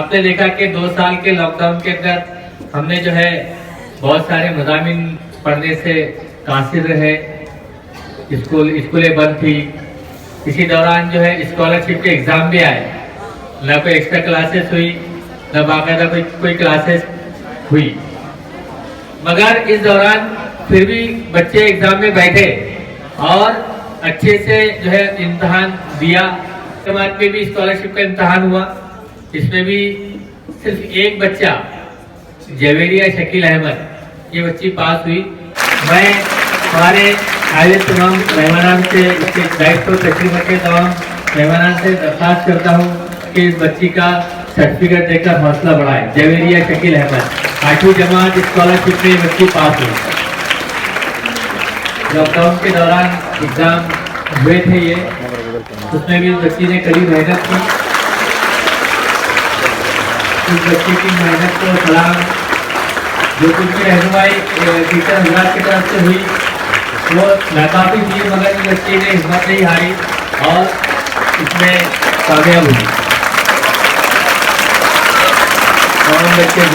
आपने देखा कि 2 साल के लॉकडाउन के अंदर हमने जो है बहुत सारे मज़ामीन पढ़ने से कासिर रहे, स्कूलें बंद थी। इसी दौरान जो है स्कॉलरशिप के एग्ज़ाम भी आए, ना कोई एक्स्ट्रा क्लासेस हुई, ना बाकायदा कोई क्लासेस हुई। मगर इस दौरान फिर भी बच्चे एग्ज़ाम में बैठे और अच्छे से जो है इम्तहान दिया। उसके बाद में भी स्कॉलरशिप का इम्तहान हुआ, इसमें भी सिर्फ एक बच्चा जवेरिया शकील अहमद, ये बच्ची पास हुई। मैं हमारे आए तमाम मेहमानान से, इसके दायित्व तशरीफ रखे तमाम मेहमानान से दरख्वास्त करता हूँ कि इस बच्ची का सर्टिफिकेट देकर हौसला बढ़ाए। जवेरिया शकील अहमद 8वीं जमात स्कॉलरशिप में बच्ची पास हुई। लॉकडाउन के दौरान एग्जाम हुए थे ये, उसमें भी बच्ची ने कड़ी मेहनत की। उस बच्चे की मेहनत को सलाम, जो कुछ भी रहनुमाई टीचर हजरात की तरफ से हुई वो नाकाफी थी, मगर इस बच्चे ने हिम्मत नहीं हारी और इसमें कामयाब हुई। और बच्चे